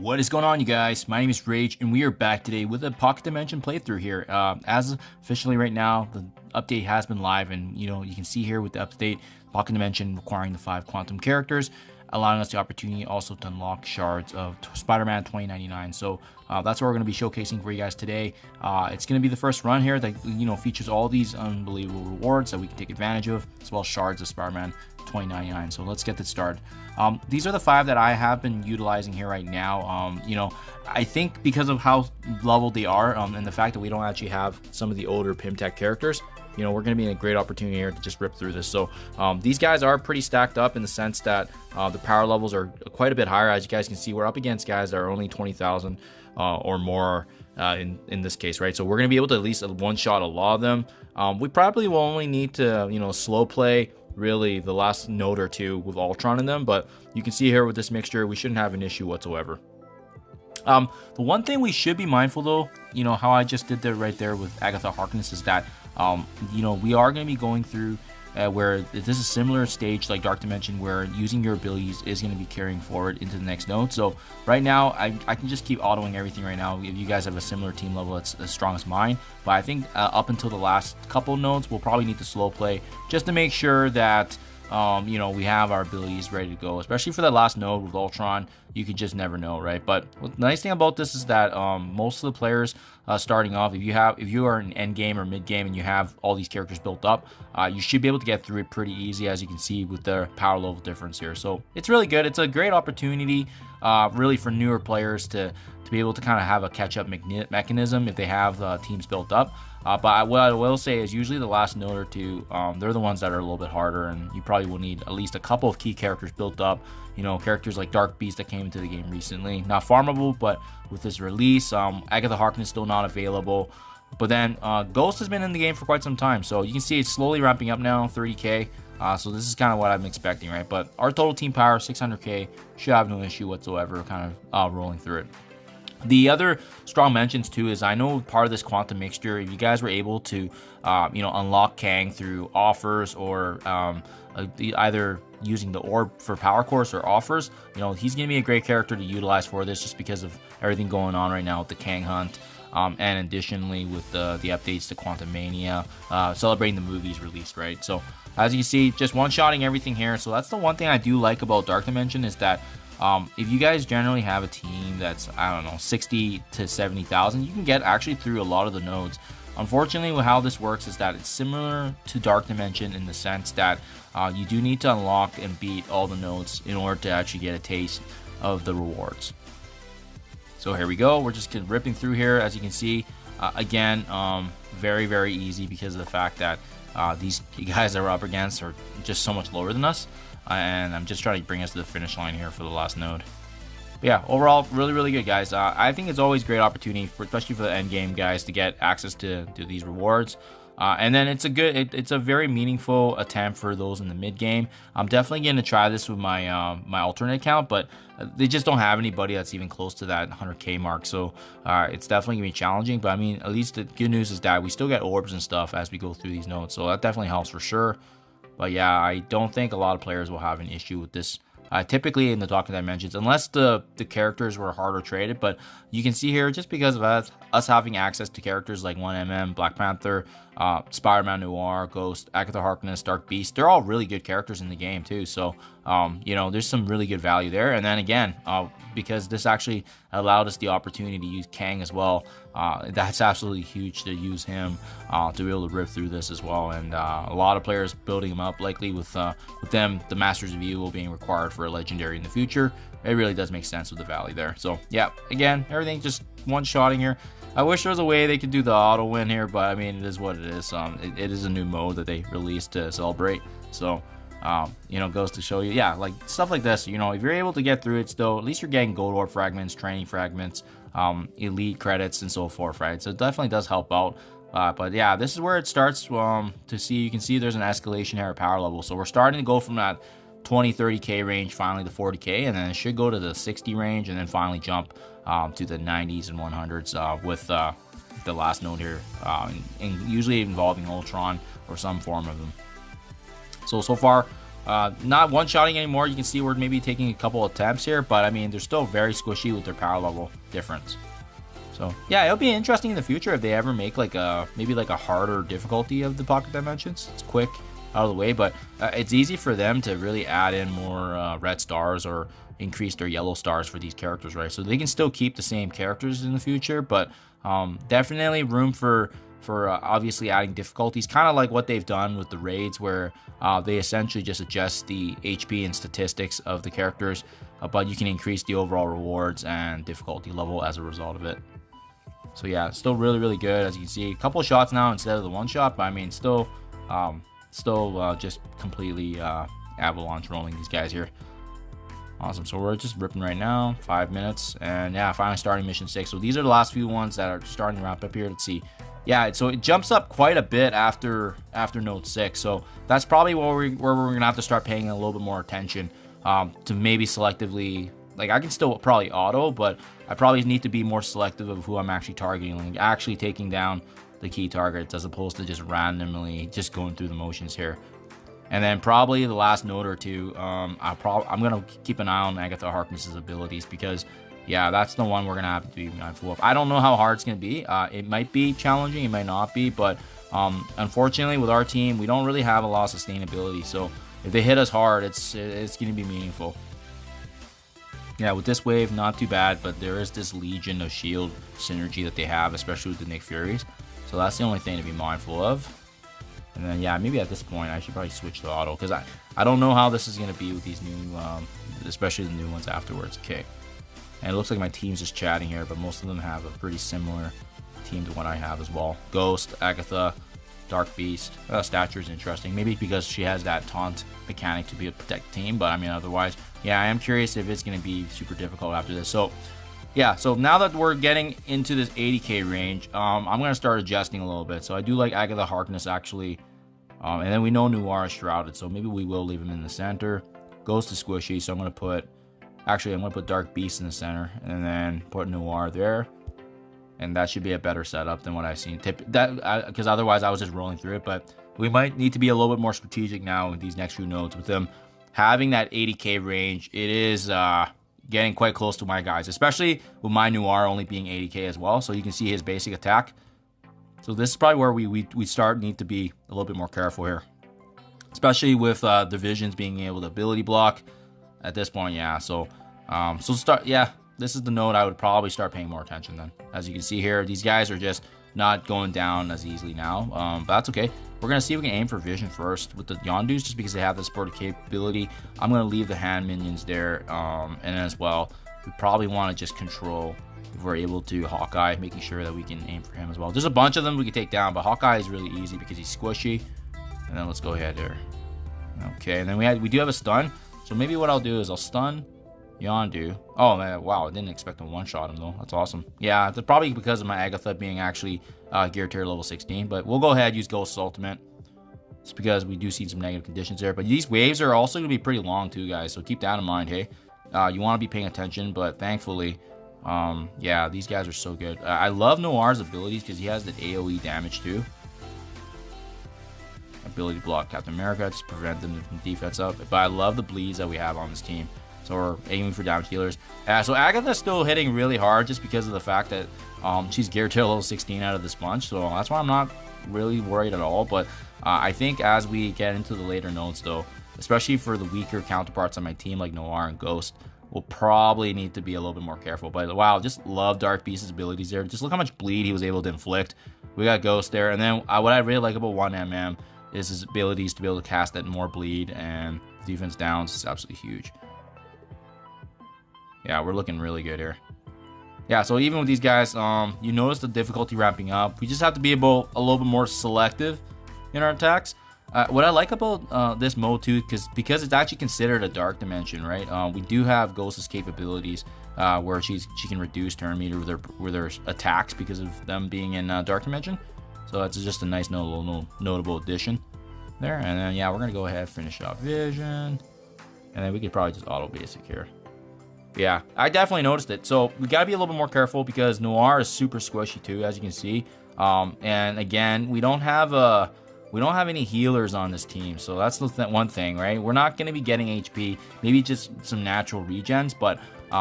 What is going on, you guys? My name is Rayge, and we are back today with a Pocket Dimension playthrough here. As officially right now, the update has been live, and you can see here with the update, Pocket Dimension requiring the 5 quantum characters, allowing us the opportunity also to unlock shards of Spider-Man 2099. So that's what we're going to be showcasing for you guys today. It's going to be the first run here that features all these unbelievable rewards that we can take advantage of, as well as shards of Spider-Man 2099. So let's get this started. These are the 5 that I have been utilizing here right now. I think because of how leveled they are, and the fact that we don't actually have some of the older Pimtech characters, we're going to be in a great opportunity here to just rip through this. So these guys are pretty stacked up in the sense that the power levels are quite a bit higher. As you guys can see, we're up against guys that are only 20,000 or more in this case, right? So we're going to be able to at least one-shot a lot of them. We probably will only need to, slow play really the last node or two with Ultron in them, but you can see here with this mixture, we shouldn't have an issue whatsoever. The one thing we should be mindful though, how I just did that right there with Agatha Harkness is that, we are going to be going through where this is a similar stage like Dark Dimension, where using your abilities is going to be carrying forward into the next node. So right now, I can just keep autoing everything right now. If you guys have a similar team level that's as strong as mine, but I think up until the last couple nodes, we'll probably need to slow play just to make sure that we have our abilities ready to go, especially for that last node with Ultron. You can just never know, right? But the nice thing about this is that most of the players starting off, if you are in end game or mid game and you have all these characters built up, you should be able to get through it pretty easy, as you can see with the power level difference here. So it's really good. It's a great opportunity really for newer players to be able to kind of have a catch-up mechanism if they have teams built up. But what I will say is usually the last node or two, they're the ones that are a little bit harder, and you probably will need at least a couple of key characters built up. Characters like Dark Beast that came into the game recently, not farmable, but with this release, Agatha Harkness still not available. But then Ghost has been in the game for quite some time, so you can see it's slowly ramping up now, 30k. So this is kind of what I'm expecting, right? But our total team power, 600k, should have no issue whatsoever, kind of rolling through it. The other strong mentions too is I know part of this quantum mixture, if you guys were able to unlock Kang through offers or either using the orb for power course or offers, he's gonna be a great character to utilize for this, just because of everything going on right now with the Kang hunt, and additionally with the updates to Quantum Mania, celebrating the movie's release, right? So as you can see, just one-shotting everything here. So that's the one thing I do like about Dark Dimension, is that if you guys generally have a team that's, I don't know, 60 to 70,000, you can get actually through a lot of the nodes. Unfortunately, with how this works is that it's similar to Dark Dimension in the sense that you do need to unlock and beat all the nodes in order to actually get a taste of the rewards. So here we go. We're just ripping through here. As you can see, again, very, very easy because of the fact that these guys that we're up against are just so much lower than us. And I'm just trying to bring us to the finish line here for the last node. But yeah, overall, really, really good, guys. I think it's always a great opportunity, especially for the end game guys, to get access to these rewards. And then it's a very meaningful attempt for those in the mid game. I'm definitely going to try this with my my alternate account, but they just don't have anybody that's even close to that 100k mark. So it's definitely going to be challenging. But I mean, at least the good news is that we still get orbs and stuff as we go through these nodes. So that definitely helps for sure. But yeah, I don't think a lot of players will have an issue with this. Typically in the Dark Dimensions, unless the characters were harder traded. But you can see here, just because of us having access to characters like 1MM, Black Panther, Spider-Man Noir, Ghost, Agatha Harkness, Dark Beast, they're all really good characters in the game too. So there's some really good value there. And then again, because this actually allowed us the opportunity to use Kang as well, that's absolutely huge to use him to be able to rip through this as well. And a lot of players building him up, likely with them, the Masters of Evil being required for a legendary in the future. It really does make sense with the value there. So yeah, again, everything just one-shotting here. I wish there was a way they could do the auto win here, but I mean, it is what it is. It is a new mode that they released to celebrate. So goes to show you, yeah, like stuff like this, if you're able to get through it still, at least you're getting gold orb fragments, training fragments, elite credits, and so forth, right? So it definitely does help out. But yeah, this is where it starts to see. You can see there's an escalation here at power level. So we're starting to go from that 20-30k range finally to 40k, and then it should go to the 60 range, and then finally jump to the 90s and 100s with the last node here, and usually involving Ultron or some form of them. So far, Not one-shotting anymore. You can see we're maybe taking a couple attempts here, but I mean, they're still very squishy with their power level difference. So yeah, it'll be interesting in the future if they ever make like maybe like a harder difficulty of the pocket dimensions. It's quick, out of the way, but it's easy for them to really add in more red stars or increase their yellow stars for these characters, right? So they can still keep the same characters in the future, but definitely room for obviously adding difficulties, kind of like what they've done with the raids, where they essentially just adjust the HP and statistics of the characters, but you can increase the overall rewards and difficulty level as a result of it. So yeah, still really good. As you can see, a couple of shots now instead of the one shot, but I mean, still just completely avalanche rolling these guys here. Awesome. So we're just ripping right now, 5 minutes, and yeah, finally starting mission 6. So these are the last few ones that are starting to wrap up here. Let's see. Yeah, so it jumps up quite a bit after node 6. So that's probably where we're gonna have to start paying a little bit more attention to maybe selectively. Like, I can still probably auto, but I probably need to be more selective of who I'm actually targeting, like actually taking down the key targets as opposed to just randomly just going through the motions here. And then probably the last node or two, I'm gonna keep an eye on Agatha Harkness's abilities, because yeah, that's the one we're gonna have to be mindful of. I don't know how hard it's gonna be. It might be challenging, it might not be, but unfortunately with our team, we don't really have a lot of sustainability. So if they hit us hard, it's gonna be meaningful. Yeah, with this wave, not too bad, but there is this Legion of Shield synergy that they have, especially with the Nick Furies. So that's the only thing to be mindful of. And then yeah, maybe at this point I should probably switch to auto, because I don't know how this is gonna be with these new, especially the new ones afterwards. Okay, and it looks like my team's just chatting here, but most of them have a pretty similar team to what I have as well. Ghost, Agatha, Dark Beast. Stature is interesting, maybe because she has that taunt mechanic to be a protect team, but I mean otherwise, yeah, I am curious if it's gonna be super difficult after this. So yeah, so now that we're getting into this 80k range, I'm gonna start adjusting a little bit. So I do like Agatha Harkness actually. And then we know Noir is shrouded, so maybe we will leave him in the center. Ghost is squishy, so I'm gonna put Dark Beast in the center, and then put Noir there, and that should be a better setup than what I've seen. Because otherwise I was just rolling through it. But we might need to be a little bit more strategic now with these next few nodes. With them having that 80k range, it is getting quite close to my guys, especially with my Noir only being 80k as well. So you can see his basic attack. So this is probably where we need to be a little bit more careful here, especially with the visions being able to ability block at this point. Yeah, so this is the node I would probably start paying more attention then. As you can see here, these guys are just not going down as easily now, but that's okay. We're gonna see if we can aim for vision first with the Yondus, just because they have the supported capability. I'm gonna leave the hand minions there, and as well, we probably want to just control, if we're able to, Hawkeye, making sure that we can aim for him as well. There's a bunch of them we can take down, but Hawkeye is really easy because he's squishy. And then let's go ahead there. Okay, and then we do have a stun. So maybe what I'll do is I'll stun Yondu. Oh man, wow, I didn't expect to one-shot him though. That's awesome. Yeah, it's probably because of my Agatha being actually gear tier level 16, but we'll go ahead and use Ghost's ultimate. It's because we do see some negative conditions there, but these waves are also gonna be pretty long too, guys, so keep that in mind. Hey, you want to be paying attention, but thankfully, yeah, these guys are so good. I love Noir's abilities because he has that AoE damage too. Ability block Captain America, just prevent them from defense up. But I love the bleeds that we have on this team. So we're aiming for damage healers. So Agatha's still hitting really hard just because of the fact that she's geared to level 16 out of this bunch. So that's why I'm not really worried at all. But I think as we get into the later nodes though, especially for the weaker counterparts on my team like Noir and Ghost, we'll probably need to be a little bit more careful. But wow, just love Dark Beast's abilities there. Just look how much bleed he was able to inflict. We got Ghost there. And then what I really like about 1MM is his abilities to be able to cast that more bleed and defense downs is absolutely huge. Yeah, we're looking really good here. Yeah, so even with these guys, you notice the difficulty ramping up. We just have to be a little bit more selective in our attacks. What I like about this mode too, because it's actually considered a dark dimension, right? We do have Ghost's capabilities where she can reduce turn meter with her attacks because of them being in dark dimension. So that's just a nice notable addition there. And then yeah, we're gonna go ahead and finish off vision, and then we could probably just auto basic here. Yeah, I definitely noticed it. So we gotta be a little bit more careful because Noir is super squishy too, as you can see. And again, we don't have a we don't have any healers on this team, so that's the one thing, right? We're not going to be getting HP, maybe just some natural regens, but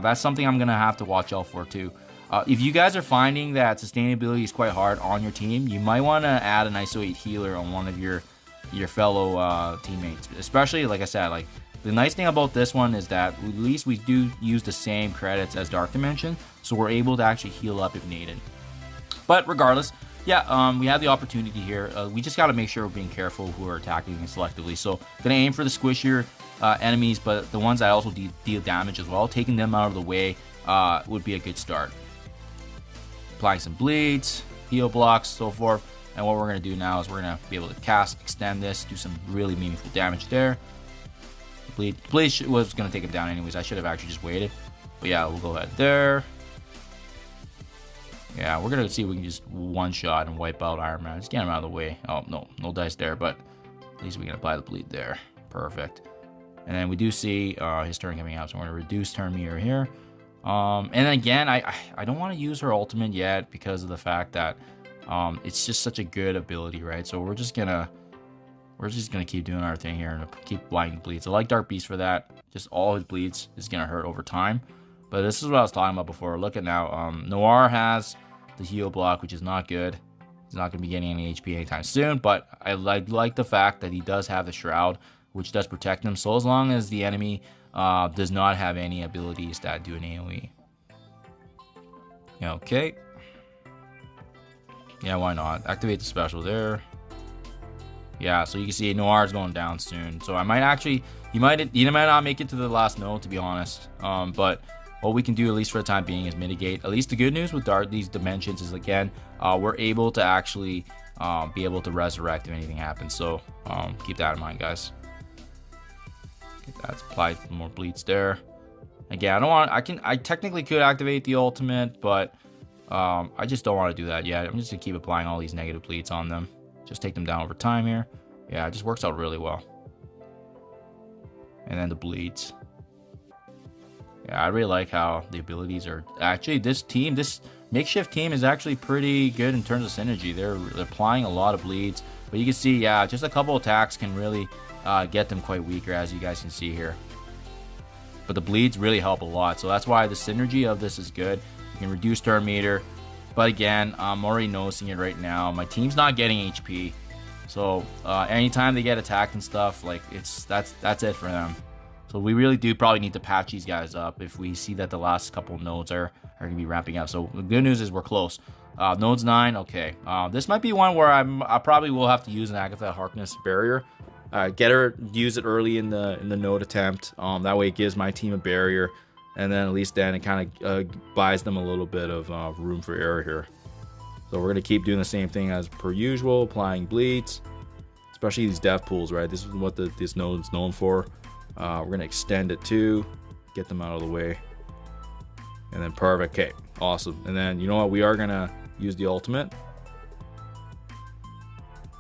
that's something I'm going to have to watch out for too. If you guys are finding that sustainability is quite hard on your team, you might want to add an ISO 8 healer on one of your fellow teammates, especially, like I said, like the nice thing about this one is that at least we do use the same credits as Dark Dimension, so we're able to actually heal up if needed. But regardless, yeah, we have the opportunity here. We just got to make sure we're being careful who are attacking selectively. So gonna aim for the squishier enemies, but the ones that also deal damage as well, taking them out of the way would be a good start. Applying some bleeds, heal blocks, so forth. And what we're gonna do now is we're gonna be able to cast, extend this, do some really meaningful damage there. Bleed was gonna take him down anyways. I should have actually just waited, but yeah, we'll go ahead there. Yeah, we're gonna see if we can just one shot and wipe out Iron Man. Just get him out of the way. Oh no dice there, but at least we can apply the bleed there. Perfect. And then we do see his turn coming out, so we're gonna reduce turn meter here. And again, I don't want to use her ultimate yet because of the fact that it's just such a good ability, right? So we're just gonna keep doing our thing here and keep applying the bleeds. I like Dark Beast for that. Just all his bleeds is gonna hurt over time. But this is what I was talking about before. Look at now. Noir has the heal block, which is not good. He's not gonna be getting any HP anytime soon. But I like the fact that he does have the Shroud, which does protect him. So as long as the enemy does not have any abilities that do an AoE. Okay. Yeah, why not? Activate the special there. Yeah, so you can see Noir is going down soon. So I might actually, you might not make it to the last node, to be honest. But what we can do, at least for the time being, is mitigate. At least the good news with these dimensions is, again, we're able to actually be able to resurrect if anything happens. So keep that in mind, guys. Okay, that's applied more bleeds there. Again, I don't want. I technically could activate the ultimate, but I just don't want to do that yet. I'm just gonna keep applying all these negative bleeds on them. Just take them down over time here. Yeah, it just works out really well. And then the bleeds. Yeah, I really like how the abilities are actually, this makeshift team is actually pretty good in terms of synergy. They're applying a lot of bleeds, but you can see, yeah, just a couple attacks can really get them quite weaker, as you guys can see here. But the bleeds really help a lot, so that's why the synergy of this is good. You can reduce turn meter, but again, I'm already noticing it right now. My team's not getting HP, so anytime they get attacked and stuff, like that's it for them. So we really do probably need to patch these guys up if we see that the last couple nodes are going to be ramping up. So the good news is we're close. Nodes 9, okay. This might be one where I probably will have to use an Agatha Harkness barrier. Use it early in the node attempt. That way it gives my team a barrier, and then at least then it kind of buys them a little bit of room for error here. So we're going to keep doing the same thing as per usual, applying bleeds, especially these death pools, right? This is what this node is known for. We're going to extend it too, get them out of the way. And then perfect. Okay, awesome. And then you know what? We are going to use the ultimate.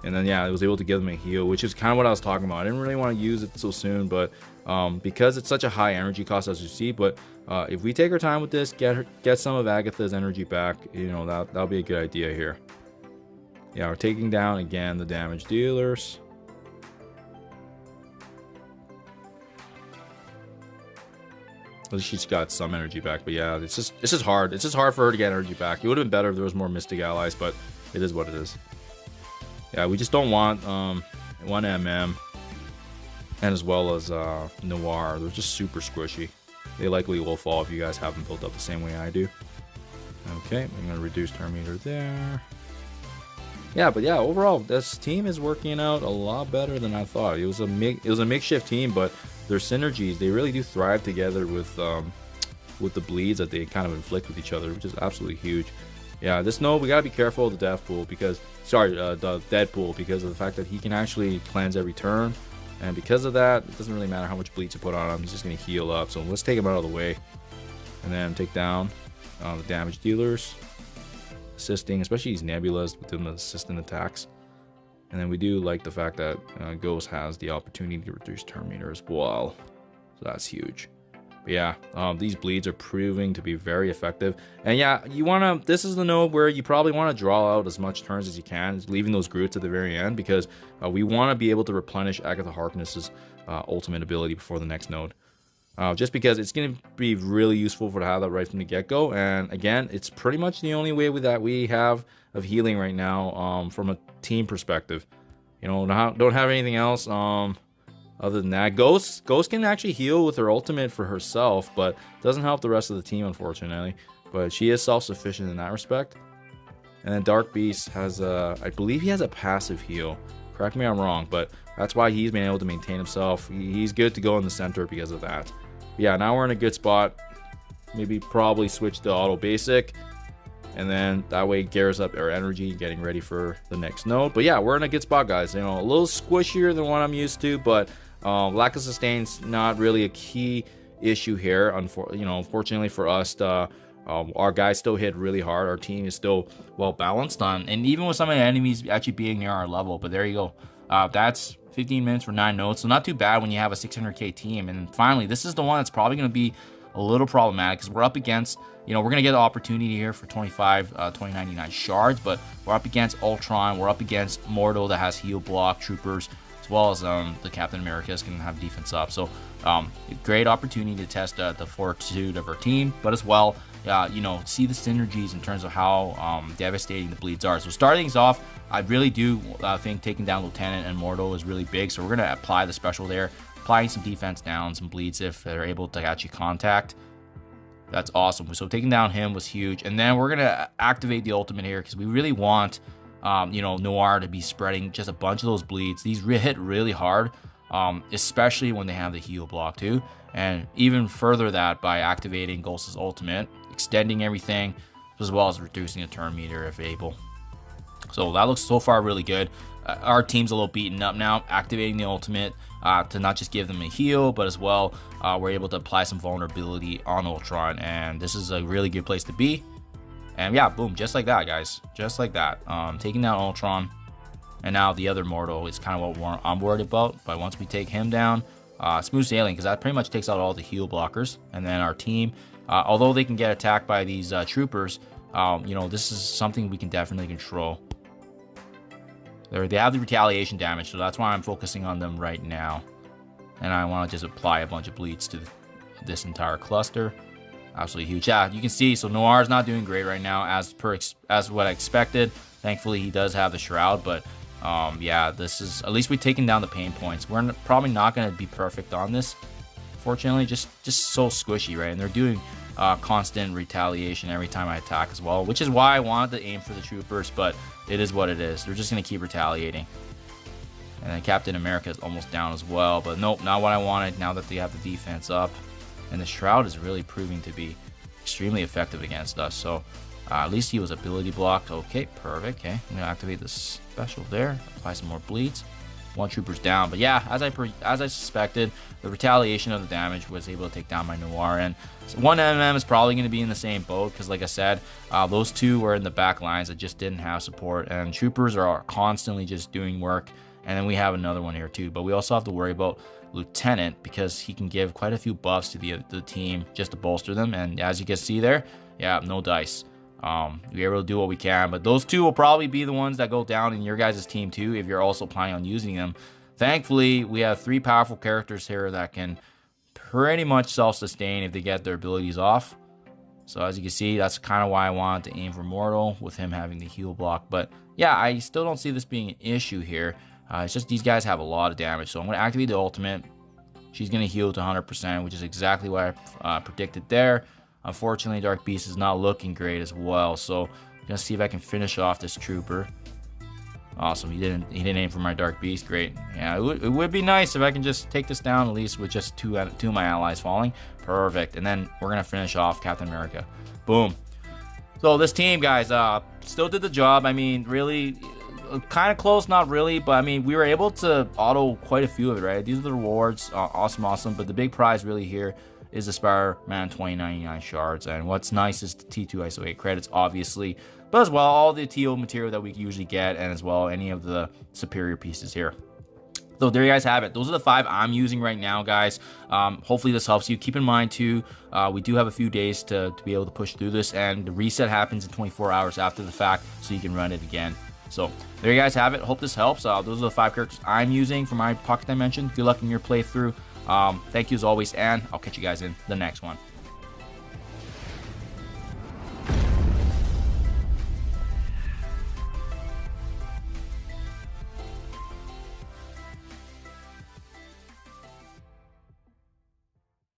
And then, yeah, I was able to give them a heal, which is kind of what I was talking about. I didn't really want to use it so soon, but because it's such a high energy cost, as you see. But if we take our time with this, get some of Agatha's energy back, you know, that'll be a good idea here. Yeah, we're taking down, again, the damage dealers. At least she's got some energy back, but yeah, it's just hard. It's just hard for her to get energy back. It would have been better if there was more Mystic allies, but it is what it is. Yeah, we just don't want one MM and as well as Noir. They're just super squishy. They likely will fall if you guys haven't built up the same way I do. Okay, I'm gonna reduce turn meter there. Yeah, but yeah, overall, this team is working out a lot better than I thought. It was a makeshift team, but their synergies, they really do thrive together with the bleeds that they kind of inflict with each other, which is absolutely huge. Yeah, this node, we gotta be careful of the death pool because, the dead pool, because of the fact that he can actually cleanse every turn, and because of that, it doesn't really matter how much bleeds you put on him. He's just gonna heal up. So let's take him out of the way, and then take down the damage dealers, assisting, especially these nebulas with them assistant attacks. And then we do like the fact that Ghost has the opportunity to reduce turn meter as well, so that's huge. But yeah, these bleeds are proving to be very effective. And yeah, this is the node where you probably want to draw out as much turns as you can, leaving those Groots at the very end, because we want to be able to replenish Agatha Harkness's ultimate ability before the next node. Just because it's going to be really useful to have that right from the get-go. And again, it's pretty much the only way that we have of healing right now from a team perspective. You know, don't have anything else. Other than that, Ghost can actually heal with her ultimate for herself, but doesn't help the rest of the team, unfortunately. But she is self-sufficient in that respect. And then Dark Beast has I believe he has a passive heal. Correct me if I'm wrong, but that's why he's been able to maintain himself. He's good to go in the center because of that. But yeah, now we're in a good spot. Maybe probably switch to auto basic. And then that way gears up our energy, getting ready for the next node. But yeah, we're in a good spot, guys. You know, a little squishier than what I'm used to, but lack of sustain's not really a key issue here. Unfortunately for us, our guys still hit really hard. Our team is still well balanced on, and even with some of the enemies actually being near our level. But there you go. That's 15 minutes for 9 nodes, so not too bad when you have a 600k team. And finally, this is the one that's probably going to be a little problematic because we're up against, we're going to get an opportunity here for 2099 shards, but we're up against Ultron, we're up against Mordo that has heal block, troopers, as well as the Captain America's can have defense up. So great opportunity to test the fortitude of our team, but as well, see the synergies in terms of how devastating the bleeds are. So starting things off, I really do think taking down Lieutenant and Mordo is really big. So we're going to apply the special there, applying some defense down, some bleeds if they're able to actually contact. That's awesome. So taking down him was huge. And then we're going to activate the ultimate here because we really want, Noir to be spreading just a bunch of those bleeds. These hit really hard, especially when they have the heal block too. And even further that by activating Ghost's ultimate, extending everything, as well as reducing the turn meter if able. So that looks so far really good. Our team's a little beaten up now, activating the ultimate to not just give them a heal, but as well, we're able to apply some vulnerability on Ultron, and this is a really good place to be. And yeah, boom, just like that, guys, just like that. Taking down Ultron, and now the other Mortal is kind of what I'm worried about. But once we take him down, smooth sailing, because that pretty much takes out all the heal blockers. And then our team, although they can get attacked by these troopers, this is something we can definitely control. They have the retaliation damage, so that's why I'm focusing on them right now. And I want to just apply a bunch of bleeds to this entire cluster. Absolutely huge. Yeah, you can see, so Noir's not doing great right now as what I expected. Thankfully, he does have the Shroud, but yeah, this is, at least we've taken down the pain points. We're probably not going to be perfect on this, fortunately. Just so squishy, right? And they're doing constant retaliation every time I attack as well, which is why I wanted to aim for the troopers, but it is what it is. They're just going to keep retaliating. And then Captain America is almost down as well, but nope, not what I wanted now that they have the defense up. And the Shroud is really proving to be extremely effective against us. So at least he was ability blocked. Okay, perfect. Okay, I'm gonna activate the special there. Apply some more bleeds. One trooper's down. But yeah, as I suspected, the retaliation of the damage was able to take down my Noir. And one MM is probably going to be in the same boat because, like I said, those two were in the back lines that just didn't have support. And troopers are constantly just doing work. And then we have another one here too. But we also have to worry about Lieutenant because he can give quite a few buffs to the team just to bolster them. And as you can see there, yeah, no dice. We're able to do what we can, but those two will probably be the ones that go down in your guys' team too if you're also planning on using them. Thankfully, we have 3 powerful characters here that can pretty much self-sustain if they get their abilities off. So as you can see, that's kind of why I wanted to aim for Mortal with him having the heal block. But yeah, I still don't see this being an issue here. It's just these guys have a lot of damage. So I'm going to activate the ultimate. She's going to heal to 100%, which is exactly what I predicted there. Unfortunately, Dark Beast is not looking great as well. So I'm going to see if I can finish off this trooper. Awesome. He didn't aim for my Dark Beast. Great. Yeah, it would be nice if I can just take this down at least with just two of my allies falling. Perfect. And then we're going to finish off Captain America. Boom. So this team, guys, still did the job. I mean, really, kind of close, not really, but I mean, we were able to auto quite a few of it, right? These are the rewards. Awesome. But the big prize really here is the Spider-Man 2099 shards. And what's nice is the T2 ISO 8 credits, obviously, but as well, all the TO material that we usually get, and as well, any of the superior pieces here. So there you guys have it. Those are the 5 I'm using right now, guys. Hopefully this helps you. Keep in mind too, we do have a few days to be able to push through this, and the reset happens in 24 hours after the fact, so you can run it again. So there you guys have it. Hope this helps. Those are the 5 characters I'm using for my Pocket Dimension. Good luck in your playthrough. Thank you as always, and I'll catch you guys in the next one.